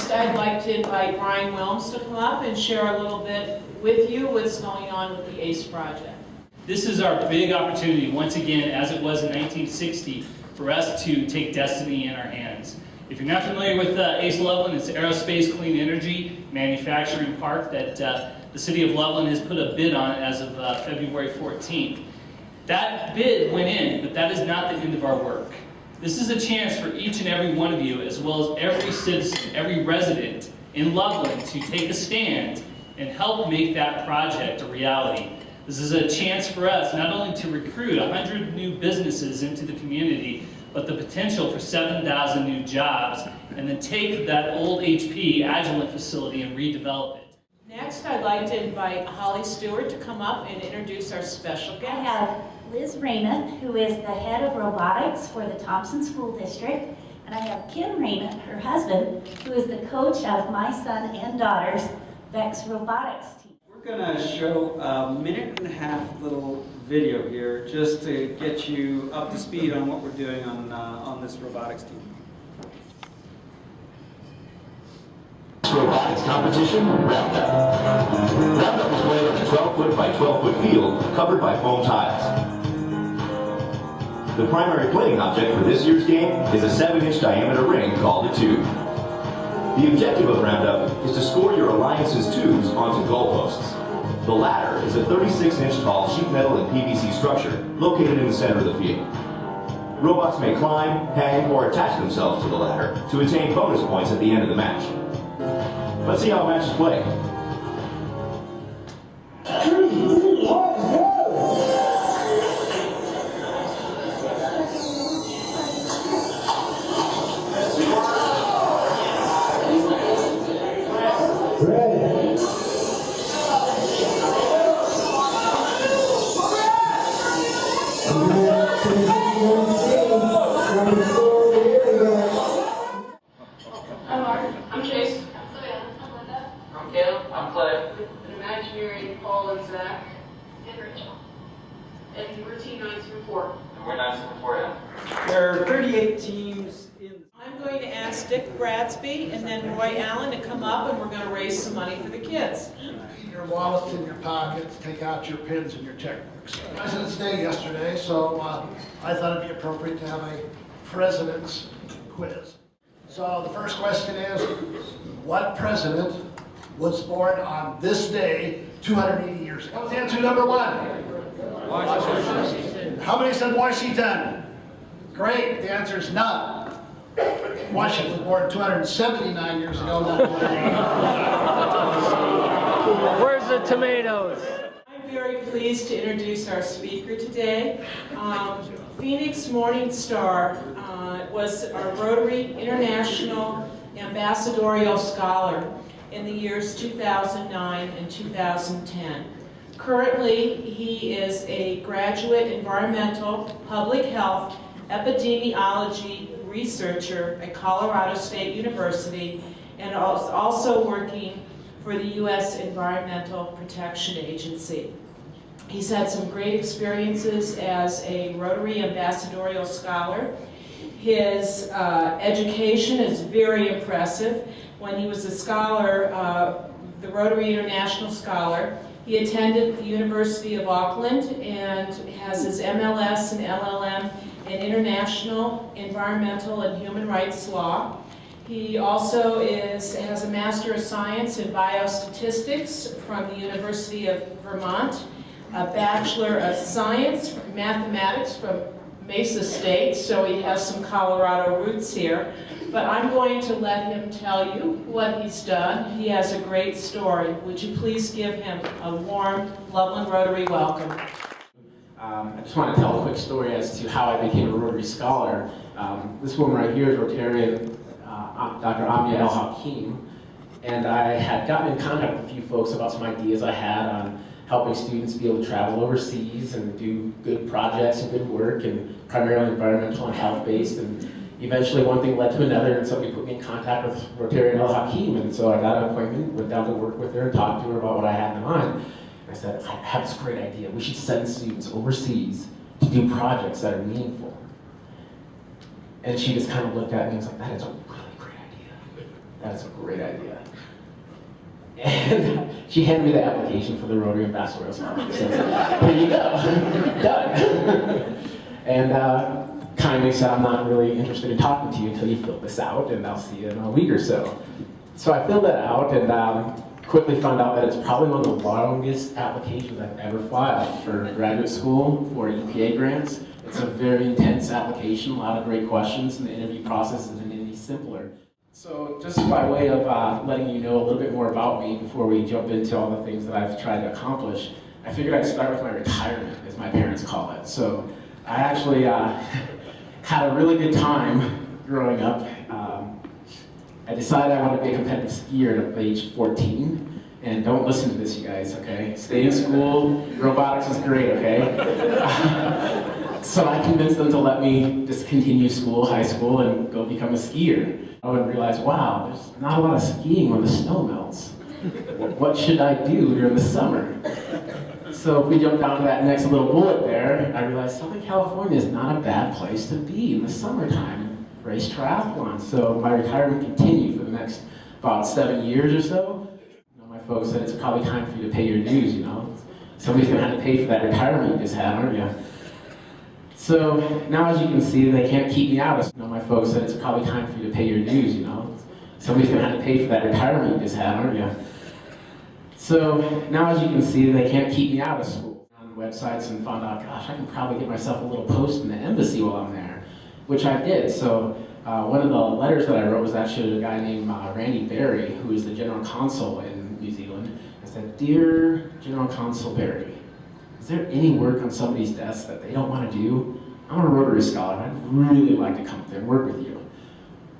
Next, I'd like to invite Brian Wilms to come up and share a little bit with you what's going on with the ACE project. This is our big opportunity, once again, as it was in 1960, for us to take destiny in our hands. If you're not familiar with ACE Loveland, it's Aerospace Clean Energy Manufacturing Park that the City of Loveland has put a bid on as of February 14th. That bid went in, but that is not the end of our work. This is a chance for each and every one of you, as well as every citizen, every resident in Loveland, to take a stand and help make that project a reality. This is a chance for us not only to recruit 100 new businesses into the community, but the potential for 7,000 new jobs, and then take that old HP Agilent facility and redevelop it. Next, I'd like to invite Holly Stewart to come up and introduce our special guest. I have Liz Raymond, who is the head of robotics for the Thompson School District, and I have Ken Raymond, her husband, who is the coach of my son and daughter's VEX robotics team. We're going to show a minute-and-a-half little video here just to get you up to speed on what we're doing on this robotics team. Robotics competition, Roundup. Roundup was played on a 12-foot by 12-foot field covered by foam tiles. The primary playing object for this year's game is a 7-inch diameter ring called a tube. The objective of Roundup is to score your alliance's tubes onto goalposts. The ladder is a 36-inch tall sheet metal and PVC structure located in the center of the field. Robots may climb, hang, or attach themselves to the ladder to attain bonus points at the end of the match. Let's see how a match is played. I'm Chase. I'm Linda. I'm Caleb. I'm Clay. An imaginary Paul and Zach. And Rachel. And we're team 904. And we're 904, yeah. There are 38 teams in. I'm going to ask Dick Bradsby and then Roy Allen to come up, and we're going to raise some money for the kids. Your wallets in your pockets, take out your pens and your checkbooks. President's Day yesterday, so I thought it'd be appropriate to have a President's Quiz. So the first question is, what president was born on this day 280 years ago? That was answer number one. Washington. How many said Washington? Great, the answer is none. Washington was born 279 years ago, not 280. Where's the tomatoes? I'm very pleased to introduce our speaker today. Phoenix Morning Star was our Rotary International Ambassadorial Scholar in the years 2009 and 2010. Currently, he is a graduate environmental public health epidemiology researcher at Colorado State University, and also working for the U.S. Environmental Protection Agency. He's had some great experiences as a Rotary Ambassadorial Scholar. His education is very impressive. When he was a scholar, the Rotary International Scholar, he attended the University of Auckland and has his MLS and LLM in International Environmental and Human Rights Law. He also has a Master of Science in Biostatistics from the University of Vermont, a Bachelor of Science in Mathematics from Mesa State, so he has some Colorado roots here. But I'm going to let him tell you what he's done. He has a great story. Would you please give him a warm Loveland Rotary welcome? I just want to tell a quick story as to how I became a Rotary Scholar. This woman right here is Rotarian Dr. Amia El Hakim, and I had gotten in contact with a few folks about some ideas I had on helping students be able to travel overseas and do good projects and good work, and primarily environmental and health-based. And eventually one thing led to another, and somebody put me in contact with Rotarian El Hakim, and so I got an appointment, went down to work with her and talked to her about what I had in mind. I said, I have this great idea. We should send students overseas to do projects that are meaningful. And she just kind of looked at me and was like, that is a really great idea. that's a great idea. And she handed me the application for the Rotary Ambassadorial Scholarship. She says, here you go, done. And kindly said, I'm not really interested in talking to you until you fill this out, and I'll see you in a week or so. So I filled that out and quickly found out that it's probably one of the longest applications I've ever filed for graduate school for EPA grants. It's a very intense application, a lot of great questions, and the interview process isn't any simpler. So just by way of letting you know a little bit more about me before we jump into all the things that I've tried to accomplish, I figured I'd start with my retirement, as my parents call it. So I actually had a really good time growing up. I decided I wanted to be a competitive skier at age 14. And don't listen to this, you guys, okay? Stay in school, robotics is great, okay? So I convinced them to let me discontinue school, high school, and go become a skier. I would realize, wow, there's not a lot of skiing when the snow melts. What should I do during the summer? So if we jump down to that next little bullet there, I realized Southern California is not a bad place to be in the summertime, race triathlon. So my retirement continued for the next about 7 years or so. My folks said it's probably time for you to pay your dues, you know? Somebody's gonna have to pay for that retirement you just had, aren't you? So now as you can see, they can't keep me out of school. My folks said it's probably time for you to pay your dues, you know? Somebody's gonna have to pay for that retirement you just had, aren't you? So now as you can see, they can't keep me out of school. On websites and found out, gosh, I can probably get myself a little post in the embassy while I'm there, which I did. So one of the letters that I wrote was actually a guy named Randy Berry, who is the general consul in New Zealand. I said, Dear General Consul Berry, is there any work on somebody's desk that they don't want to do? I'm a Rotary Scholar, and I'd really like to come up there and work with you.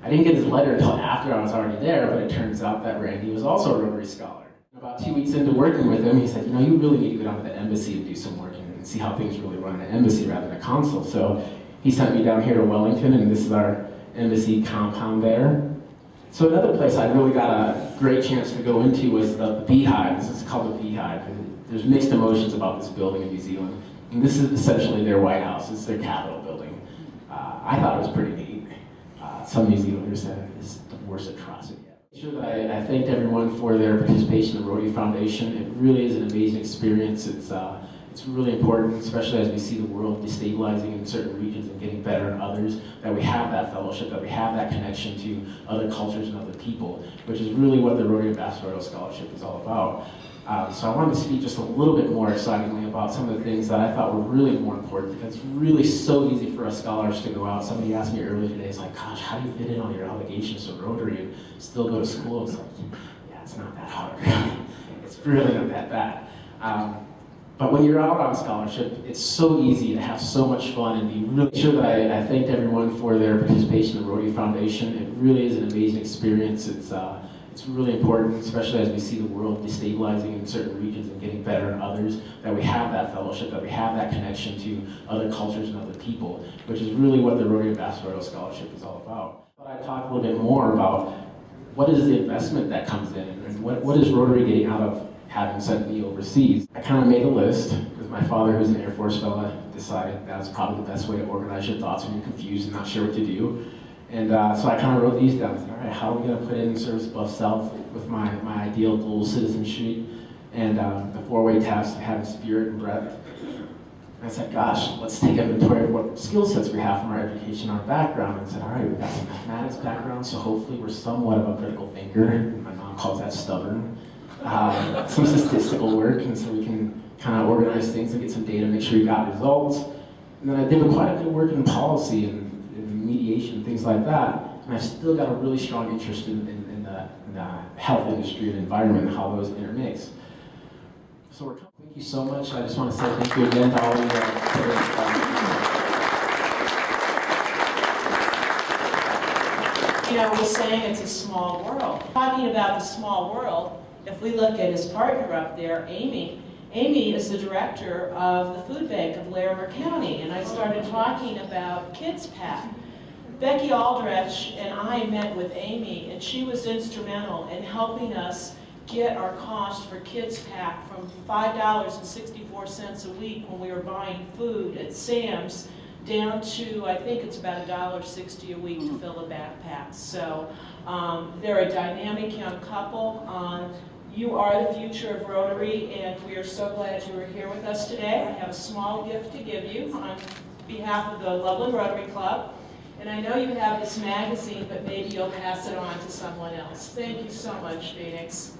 I didn't get his letter until after I was already there, but it turns out that Randy was also a Rotary Scholar. About 2 weeks into working with him, he said, you know, you really need to go down to the embassy and do some work and see how things really run in an embassy rather than a consul. So he sent me down here to Wellington, and this is our embassy compound there. So another place I really got a great chance to go into was the Beehive. This is called the Beehive. There's mixed emotions about this building in New Zealand. And this is essentially their White House. It's their Capitol building. I thought it was pretty neat. Some New Zealanders said it's the worst atrocity yet. Sure that I thanked everyone for their participation in the Rotary Foundation. It really is an amazing experience. It's really important, especially as we see the world destabilizing in certain regions and getting better in others, that we have that fellowship, that we have that connection to other cultures and other people, which is really what the Rotary Ambassadorial Scholarship is all about. So I wanted to speak just a little bit more excitingly about some of the things that I thought were really more important, because it's really so easy for us scholars to go out. Somebody asked me earlier today, it's like, gosh, how do you fit in all your obligations to Rotary and still go to school? It's like, yeah, it's not that hard. It's really not that bad. But when you're out on scholarship, it's so easy to have so much fun and be really sure that I thanked everyone for their participation in the Rotary Foundation. It really is an amazing experience. It's really important, especially as we see the world destabilizing in certain regions and getting better in others, that we have that fellowship, that we have that connection to other cultures and other people, which is really what the Rotary Ambassadorial Scholarship is all about. But I talk a little bit more about what is the investment that comes in, and what is Rotary getting out of having sent me overseas. I kind of made a list, because my father, who's an Air Force fella, decided that was probably the best way to organize your thoughts when you're confused and not sure what to do. And so I kind of wrote these down. I said, all right, how are we going to put in service above self with my ideal global citizenship, and the four-way task of having spirit and breadth. And I said, gosh, let's take inventory of what skill sets we have from our education, our background. And I said, all right, we've got some mathematics background, so hopefully we're somewhat of a critical thinker. My mom calls that stubborn. Some statistical work, and so we can kind of organize things and get some data, make sure we got results. And then I did quite a bit of work in policy and mediation, things like that. And I've still got a really strong interest in the health industry and environment and how those intermix. So thank you so much. I just want to say thank you again to all of you. You know, we're saying it's a small world. Talking about the small world, if we look at his partner up there, Amy is the director of the food bank of Larimer County, and I started talking about Kids Pack. Becky Aldrich and I met with Amy, and she was instrumental in helping us get our cost for Kids Pack from $5.64 a week when we were buying food at Sam's down to, I think it's about $1.60 a week to fill the backpacks. So they're a dynamic young couple. You are the future of Rotary, and we are so glad you are here with us today. I have a small gift to give you on behalf of the Loveland Rotary Club. And I know you have this magazine, but maybe you'll pass it on to someone else. Thank you so much, Phoenix.